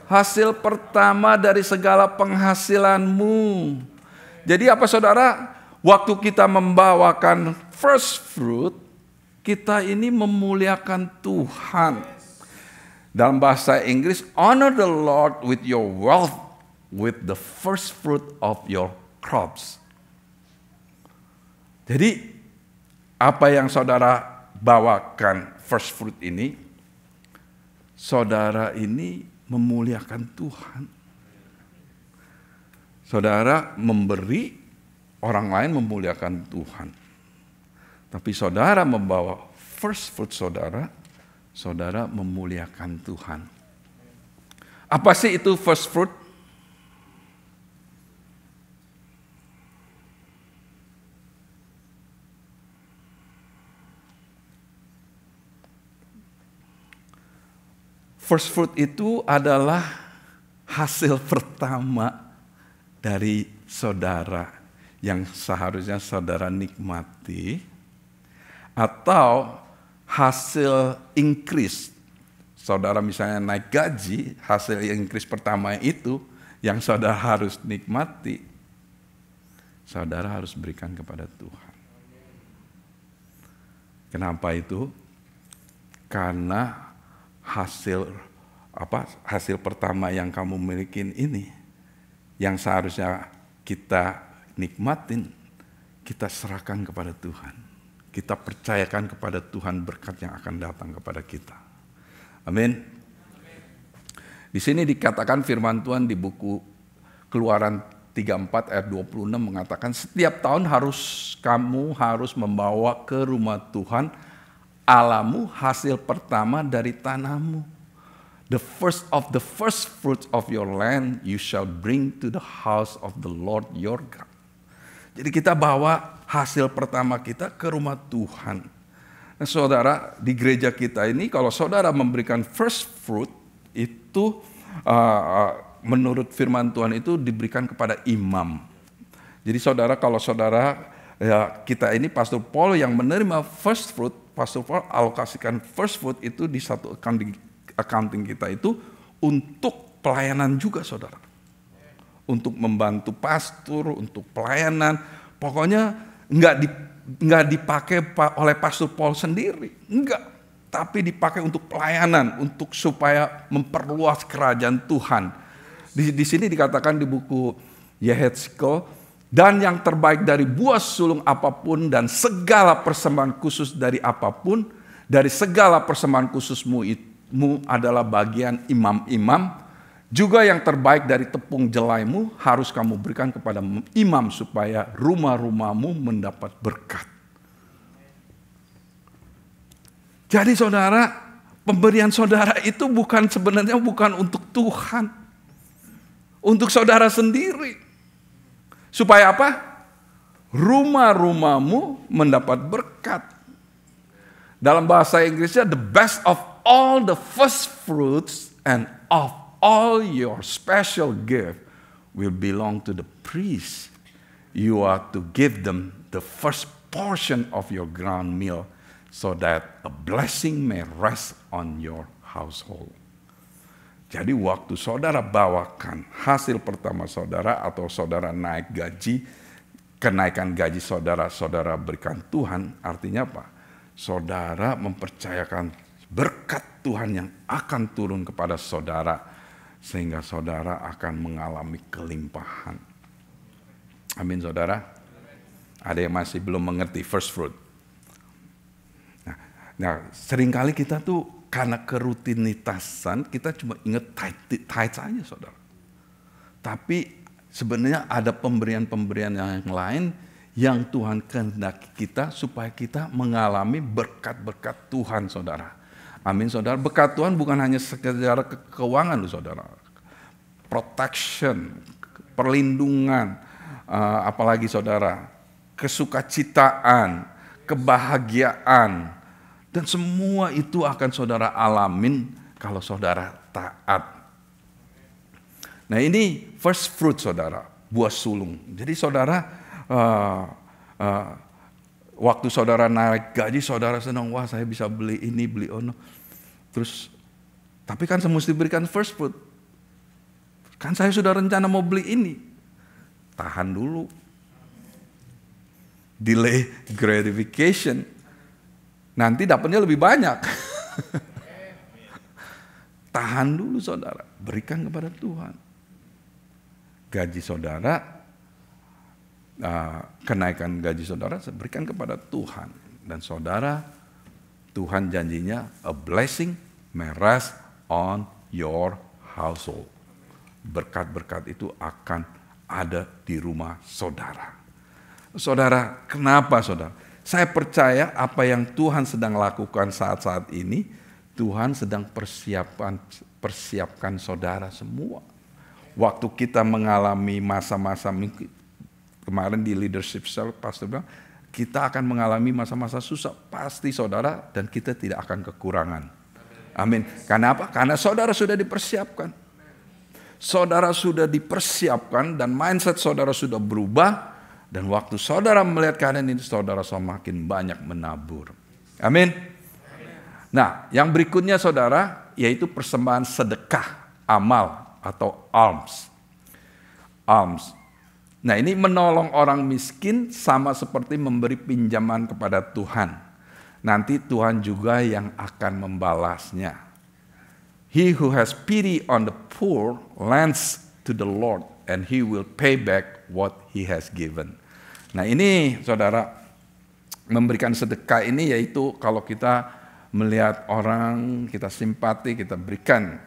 Hasil pertama dari segala penghasilanmu. Jadi apa saudara? Waktu kita membawakan first fruit, kita ini memuliakan Tuhan. Dalam bahasa Inggris, honor the Lord with your wealth, with the first fruit of your crops. Jadi, apa yang saudara bawakan first fruit ini, saudara ini memuliakan Tuhan. Saudara memberi, orang lain memuliakan Tuhan. Tapi saudara membawa first fruit saudara, saudara memuliakan Tuhan. Apa sih itu first fruit? First fruit itu adalah hasil pertama dari saudara yang seharusnya saudara nikmati, atau hasil increase. Saudara misalnya naik gaji, hasil increase pertama itu yang saudara harus nikmati, saudara harus berikan kepada Tuhan. Kenapa itu? Karena hasil pertama yang kamu miliki ini, yang seharusnya kita nikmatin, kita serahkan kepada Tuhan. Kita percayakan kepada Tuhan berkat yang akan datang kepada kita. Amin. Di sini dikatakan firman Tuhan di buku Keluaran 34 ayat 26 mengatakan, setiap tahun kamu harus membawa ke rumah Tuhan Allahmu hasil pertama dari tanahmu. The first of the first fruits of your land you shall bring to the house of the Lord your God. Jadi kita bawa hasil pertama kita ke rumah Tuhan. Nah, saudara, di gereja kita ini kalau saudara memberikan first fruit itu menurut firman Tuhan itu diberikan kepada imam. Jadi saudara, kalau saudara kita ini Pastor Paul yang menerima first fruit, Pastor Paul alokasikan first fruit itu di satu accounting kita itu untuk pelayanan juga saudara. Untuk membantu pastor, untuk pelayanan. Pokoknya enggak dipakai oleh Pastor Paul sendiri. Enggak. Tapi dipakai untuk pelayanan, untuk supaya memperluas kerajaan Tuhan. Di sini dikatakan di buku Yehezkel, dan yang terbaik dari buah sulung apapun dan segala persembahan khusus dari apapun, dari segala persembahan khususmu adalah bagian imam-imam, juga yang terbaik dari tepung jelaimu harus kamu berikan kepada imam supaya rumah-rumahmu mendapat berkat. Jadi saudara, pemberian saudara itu sebenarnya bukan untuk Tuhan, untuk saudara sendiri. Supaya apa? Rumah-rumahmu mendapat berkat. Dalam bahasa Inggrisnya, the best of all the first fruits and of all your special gift will belong to the priest. You are to give them the first portion of your ground meal so that a blessing may rest on your household. Jadi waktu saudara bawakan hasil pertama saudara atau saudara naik gaji, kenaikan gaji saudara berikan Tuhan, artinya apa? Saudara mempercayakan berkat Tuhan yang akan turun kepada saudara, sehingga saudara akan mengalami kelimpahan. Amin saudara. Ada yang masih belum mengerti first fruit. Nah seringkali kita tuh karena kerutinitasan kita cuma ingat tithe saja saudara. Tapi sebenarnya ada pemberian-pemberian yang lain yang Tuhan kehendaki kita supaya kita mengalami berkat-berkat Tuhan saudara. Amin saudara. Berkat Tuhan bukan hanya sekedar keuangan loh saudara. Protection, perlindungan, apalagi saudara, kesukacitaan, kebahagiaan, dan semua itu akan saudara alamin kalau saudara taat. Nah ini first fruit saudara, buah sulung. Jadi saudara, waktu saudara naik gaji, saudara senang, wah saya bisa beli ini, beli ono. Terus, tapi kan saya mesti berikan first fruit. Kan saya sudah rencana mau beli ini. Tahan dulu. Delay gratification. Nanti dapatnya lebih banyak. Tahan dulu saudara, berikan kepada Tuhan. Gaji saudara, kenaikan gaji saudara, berikan kepada Tuhan. Dan saudara, Tuhan janjinya, a blessing may rest on your household. Berkat-berkat itu akan ada di rumah saudara. Saudara, kenapa saudara? Saya percaya apa yang Tuhan sedang lakukan saat-saat ini, Tuhan sedang persiapkan saudara semua. Waktu kita mengalami masa-masa, kemarin di leadership cell, pastor bilang, kita akan mengalami masa-masa susah, pasti saudara, dan kita tidak akan kekurangan. Amin. Karena apa? Karena saudara sudah dipersiapkan. Saudara sudah dipersiapkan dan mindset saudara sudah berubah. Dan waktu saudara melihat keadaan ini, saudara semakin banyak menabur. Amin. Nah, yang berikutnya saudara, yaitu persembahan sedekah, amal atau alms. Alms. Nah ini menolong orang miskin sama seperti memberi pinjaman kepada Tuhan. Nanti Tuhan juga yang akan membalasnya. He who has pity on the poor lends to the Lord and he will pay back what he has given. Nah ini saudara, memberikan sedekah ini yaitu kalau kita melihat orang, kita simpati, kita berikan.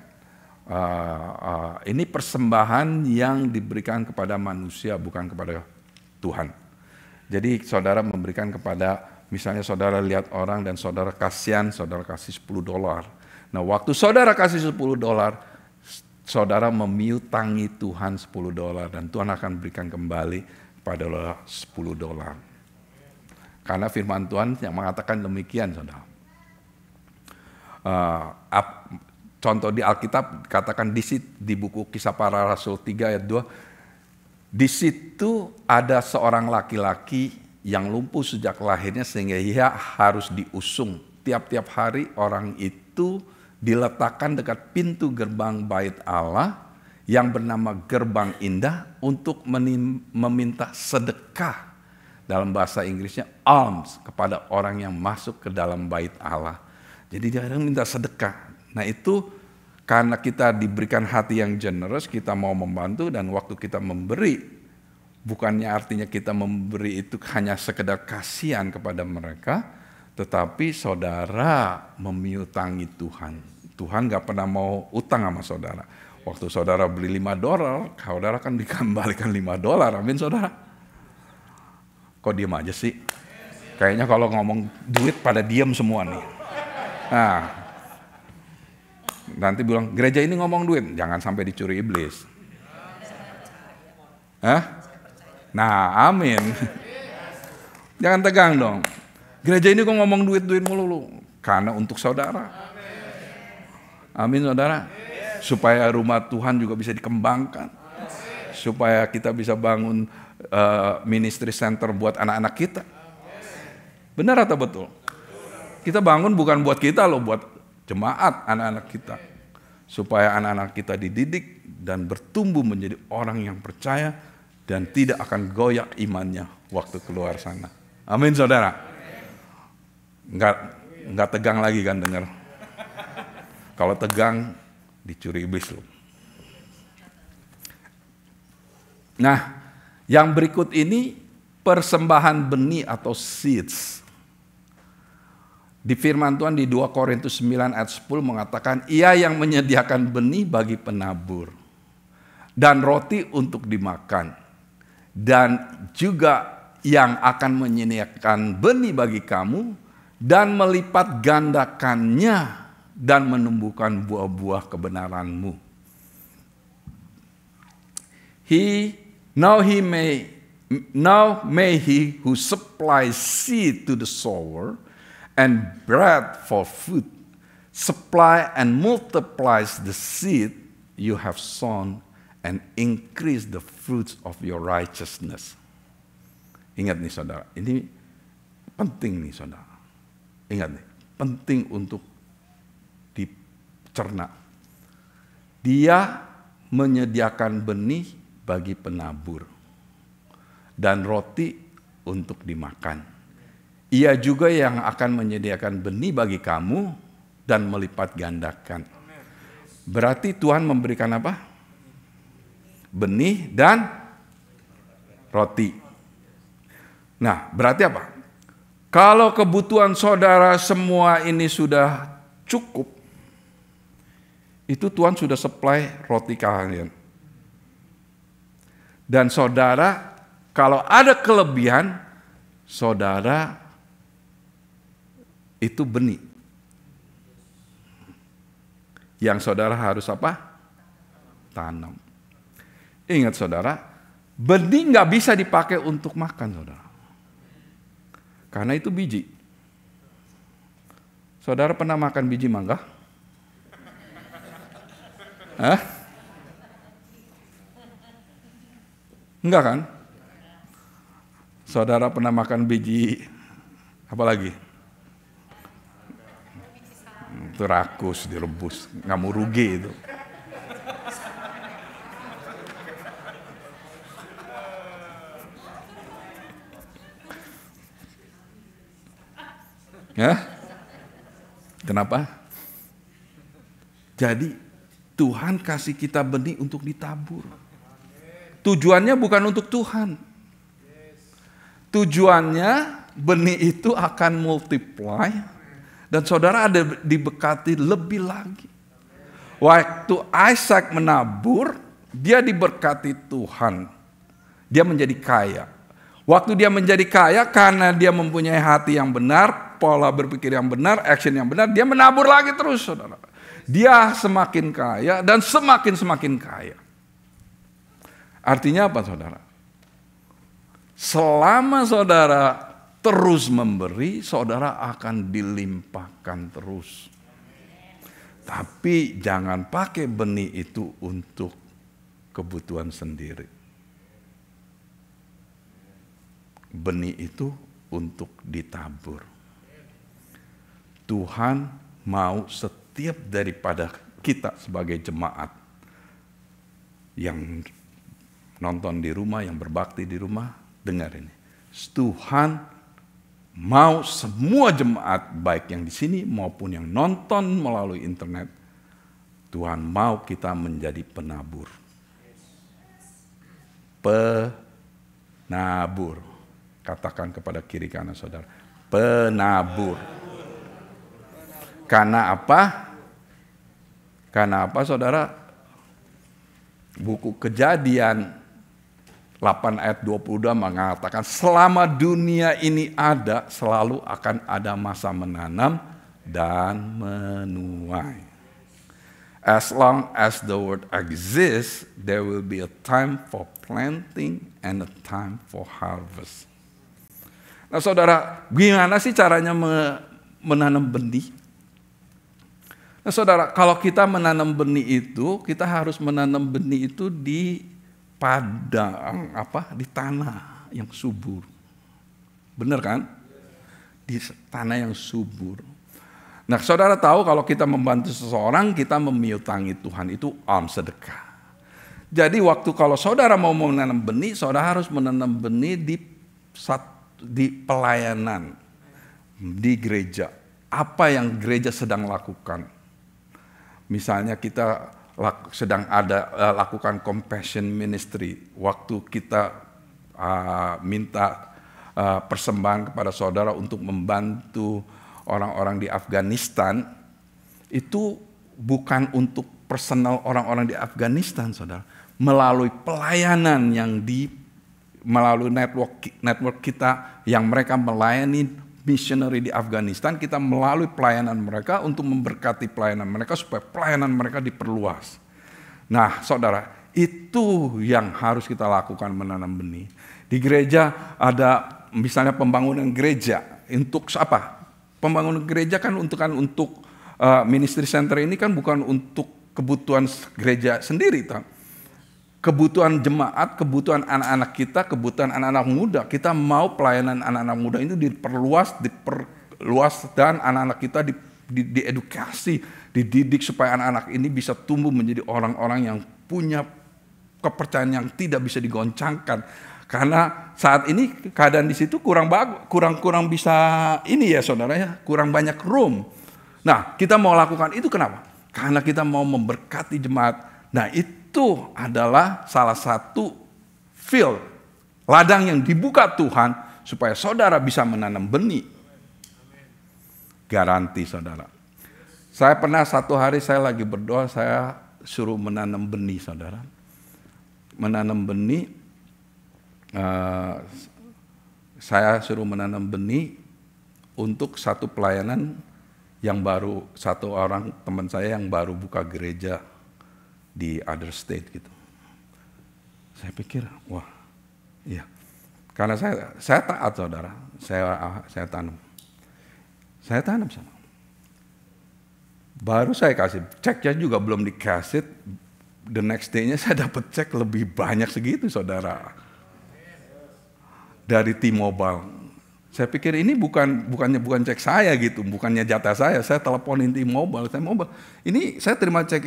Ini persembahan yang diberikan kepada manusia, bukan kepada Tuhan. Jadi saudara memberikan kepada, misalnya saudara lihat orang dan saudara kasihan, saudara kasih $10. Nah waktu saudara kasih $10, saudara memiutangi Tuhan $10 dan Tuhan akan berikan kembali pada $10. Karena firman Tuhan yang mengatakan demikian saudara. Contoh di Alkitab katakan di buku Kisah Para Rasul 3 ayat 2. Di situ ada seorang laki-laki yang lumpuh sejak lahirnya sehingga ia harus diusung. Tiap-tiap hari orang itu diletakkan dekat pintu gerbang bait Allah yang bernama Gerbang Indah untuk meminta sedekah. Dalam bahasa Inggrisnya alms kepada orang yang masuk ke dalam bait Allah. Jadi dia minta sedekah. Nah itu karena kita diberikan hati yang generous, kita mau membantu dan waktu kita memberi, bukannya artinya kita memberi itu hanya sekedar kasihan kepada mereka, tetapi saudara memiutangi Tuhan. Tuhan gak pernah mau utang sama saudara. Waktu saudara beli $5, saudara kan dikembalikan $5, amin saudara. Kok diem aja sih? Kayaknya kalau ngomong duit pada diem semua nih. Nah, nanti bilang, gereja ini ngomong duit, jangan sampai dicuri iblis. Hah? Nah, amin. Jangan tegang dong. Gereja ini kok ngomong duit-duit mulu. Karena untuk saudara. Amin saudara. Supaya rumah Tuhan juga bisa dikembangkan. Supaya kita bisa bangun ministry center buat anak-anak kita. Benar atau betul? Kita bangun bukan buat kita loh, buat jemaat anak-anak kita. Supaya anak-anak kita dididik dan bertumbuh menjadi orang yang percaya dan tidak akan goyak imannya waktu keluar sana. Amin saudara. Enggak tegang lagi kan dengar. Kalau tegang dicuri iblis loh. Nah, yang berikut ini persembahan benih atau seeds. Di firman Tuhan di 2 Korintus 9 ayat 10 mengatakan, ia yang menyediakan benih bagi penabur dan roti untuk dimakan. Dan juga yang akan menyediakan benih bagi kamu dan melipat gandakannya dan menumbuhkan buah-buah kebenaranmu. Now he may Now may he who supplies seed to the sower and bread for food supply and multiplies the seed you have sown and increase the fruits of your righteousness. Ingat nih saudara, ini penting nih saudara. Ingat nih, penting untuk dicerna. Dia menyediakan benih bagi penabur dan roti untuk dimakan. Ia juga yang akan menyediakan benih bagi kamu dan melipat gandakan. Berarti Tuhan memberikan apa? Benih dan roti. Nah, berarti apa? Kalau kebutuhan saudara semua ini sudah cukup, itu Tuhan sudah supply roti kalian. Dan saudara, kalau ada kelebihan, saudara itu benih. Yang saudara harus apa? Tanam. Ingat saudara, benih nggak bisa dipakai untuk makan saudara. Karena itu biji. Saudara pernah makan biji mangga? Hah? Enggak kan? Saudara pernah makan biji apa lagi? Itu rakus direbus, nggak mau rugi itu. Ya? Kenapa? Jadi Tuhan kasih kita benih untuk ditabur. Tujuannya bukan untuk Tuhan. Tujuannya benih itu akan multiply dan saudara ada diberkati lebih lagi. Waktu Ishak menabur, dia diberkati Tuhan. Dia menjadi kaya. Waktu dia menjadi kaya karena dia mempunyai hati yang benar, pola berpikir yang benar, action yang benar, dia menabur lagi terus saudara. Dia semakin kaya dan semakin kaya. Artinya apa saudara? Selama saudara terus memberi, saudara akan dilimpahkan terus. Tapi jangan pakai benih itu untuk kebutuhan sendiri. Benih itu untuk ditabur. Tuhan mau setiap daripada kita sebagai jemaat yang nonton di rumah, yang berbakti di rumah, dengar ini. Tuhan mau semua jemaat, baik yang di sini maupun yang nonton melalui internet, Tuhan mau kita menjadi penabur. Penabur. Katakan kepada kiri kanan saudara, penabur. Karena apa? Karena apa saudara? Buku Kejadian 8 ayat 22 mengatakan selama dunia ini ada, selalu akan ada masa menanam dan menuai. As long as the world exists, there will be a time for planting and a time for harvest. Nah saudara, gimana sih caranya menanam benih? Nah saudara, kalau kita menanam benih itu, kita harus menanam benih itu di padang, di tanah yang subur. Benar kan? Di tanah yang subur. Nah saudara tahu kalau kita membantu seseorang, kita memiutangi Tuhan, itu alms sedekah. Jadi waktu kalau saudara mau menanam benih, saudara harus menanam benih di pelayanan, di gereja. Apa yang gereja sedang lakukan? Misalnya kita sedang lakukan compassion ministry. Waktu kita minta persembahan kepada saudara untuk membantu orang-orang di Afghanistan, itu bukan untuk personal orang-orang di Afghanistan, saudara. Melalui pelayanan yang melalui network kita yang mereka melayani missionary di Afghanistan, kita melalui pelayanan mereka untuk memberkati pelayanan mereka supaya pelayanan mereka diperluas. Nah, saudara, itu yang harus kita lakukan menanam benih. Di gereja ada misalnya pembangunan gereja. Untuk apa? Pembangunan gereja kan untuk ministry center ini kan bukan untuk kebutuhan gereja sendiri. Kebutuhan jemaat, kebutuhan anak-anak kita, kebutuhan anak-anak muda. Kita mau pelayanan anak-anak muda itu diperluas dan anak-anak kita diedukasi, dididik supaya anak-anak ini bisa tumbuh menjadi orang-orang yang punya kepercayaan yang tidak bisa digoncangkan. Karena saat ini keadaan di situ kurang bisa ini ya saudara ya, kurang banyak room. Nah, kita mau lakukan itu kenapa? Karena kita mau memberkati jemaat. Nah, itu adalah salah satu field, ladang yang dibuka Tuhan supaya saudara bisa menanam benih. Garanti saudara. Saya pernah satu hari saya lagi berdoa, saya suruh menanam benih saudara. Menanam benih, saya suruh menanam benih untuk satu pelayanan yang baru, satu orang teman saya yang baru buka gereja di other state gitu. Saya pikir, wah, iya. Karena saya taat saudara, saya tanam. Saya tanam sana. Baru saya kasih, ceknya juga belum dikasih, the next day-nya saya dapat cek lebih banyak segitu saudara. Dari T-Mobile. Saya pikir ini bukan cek saya gitu, bukannya jatah saya teleponin T-Mobile, ini saya terima cek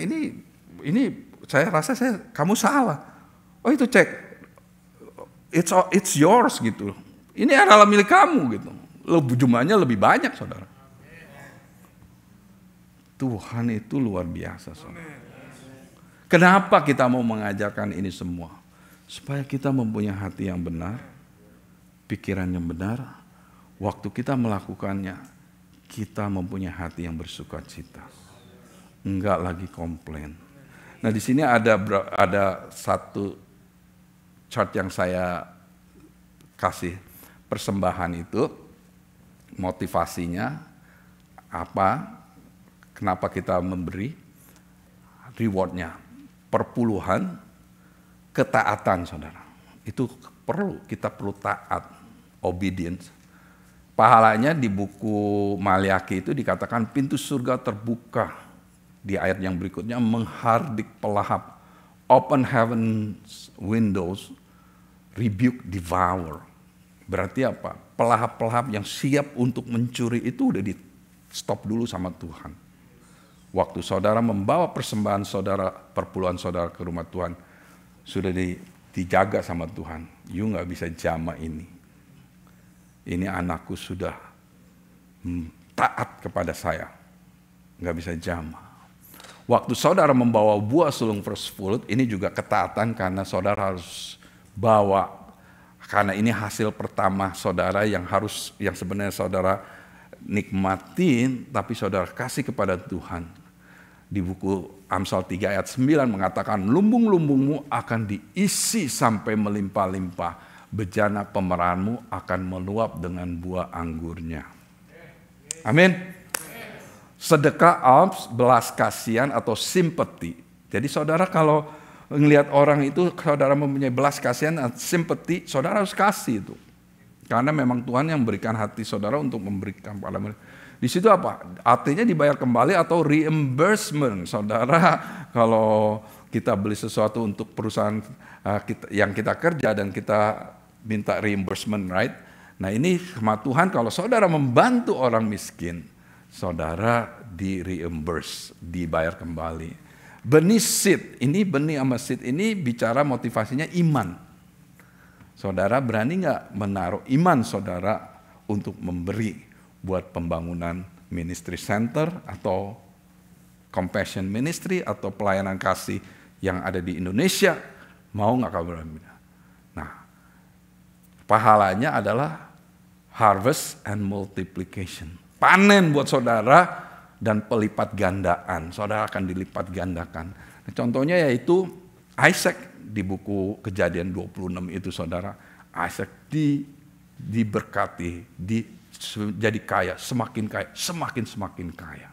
ini saya rasa kamu salah. Oh itu cek, it's yours gitu. Ini adalah milik kamu gitu. Jumlahnya lebih banyak saudara. Tuhan itu luar biasa saudara. Kenapa kita mau mengajarkan ini semua? Supaya kita mempunyai hati yang benar, pikiran yang benar. Waktu kita melakukannya, kita mempunyai hati yang bersukacita. Enggak lagi komplain. Nah di sini ada satu chart yang saya kasih persembahan itu, motivasinya apa, kenapa kita memberi, rewardnya, perpuluhan, ketaatan saudara. Itu kita perlu taat, obedience. Pahalanya di buku Maliaki itu dikatakan pintu surga terbuka. Di ayat yang berikutnya menghardik pelahap. Open heaven windows, rebuke devour. Berarti apa? Pelahap-pelahap yang siap untuk mencuri itu udah di stop dulu sama Tuhan. Waktu saudara membawa persembahan saudara, perpuluhan saudara ke rumah Tuhan, sudah dijaga sama Tuhan. You gak bisa jama ini. Ini anakku sudah taat kepada saya. Gak bisa jama. Waktu saudara membawa buah sulung first fruit, ini juga ketaatan karena saudara harus bawa. Karena ini hasil pertama saudara yang sebenarnya saudara nikmatin, tapi saudara kasih kepada Tuhan. Di buku Amsal 3 ayat 9 mengatakan, lumbung-lumbungmu akan diisi sampai melimpah-limpah. Bejana pemerahanmu akan meluap dengan buah anggurnya. Amin. Sedekah, alms, belas kasihan atau simpati. Jadi saudara kalau melihat orang itu, saudara mempunyai belas kasihan atau simpati, saudara harus kasih itu. Karena memang Tuhan yang memberikan hati saudara untuk memberikan pada mereka. Di situ apa? Artinya dibayar kembali atau reimbursement. Saudara kalau kita beli sesuatu untuk perusahaan yang kita kerja dan kita minta reimbursement, right? Nah ini sama Tuhan kalau saudara membantu orang miskin, saudara di reimburse, dibayar kembali. Benih seed, ini benih sama seed ini bicara motivasinya iman. Saudara berani nggak menaruh iman saudara untuk memberi buat pembangunan ministry center atau compassion ministry atau pelayanan kasih yang ada di Indonesia? Mau nggak kamu berani? Nah, pahalanya adalah harvest and multiplication. Panen buat saudara dan pelipat gandaan. Saudara akan dilipat gandakan. Nah, contohnya yaitu Isaac di buku Kejadian 26 itu saudara. Isaac diberkati, jadi kaya, semakin kaya.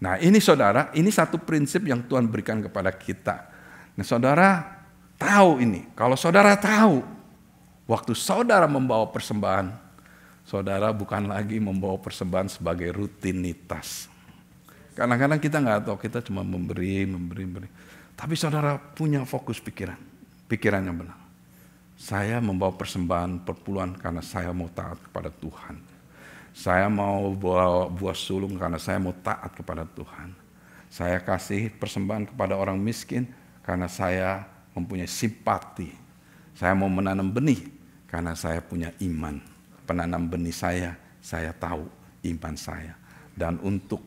Nah ini saudara, ini satu prinsip yang Tuhan berikan kepada kita. Nah saudara tahu ini, kalau saudara tahu, Waktu saudara membawa persembahan, saudara bukan lagi membawa persembahan sebagai rutinitas. Kadang-kadang kita nggak tahu, kita cuma memberi. Tapi saudara punya fokus pikiran yang benar. Saya membawa persembahan perpuluhan karena saya mau taat kepada Tuhan. Saya mau bawa buah sulung karena saya mau taat kepada Tuhan. Saya kasih persembahan kepada orang miskin karena saya mempunyai simpati. Saya mau menanam benih karena saya punya iman. Penanam benih saya tahu iman saya. Dan untuk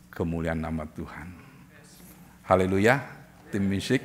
kemuliaan nama Tuhan. Haleluya, tim musik.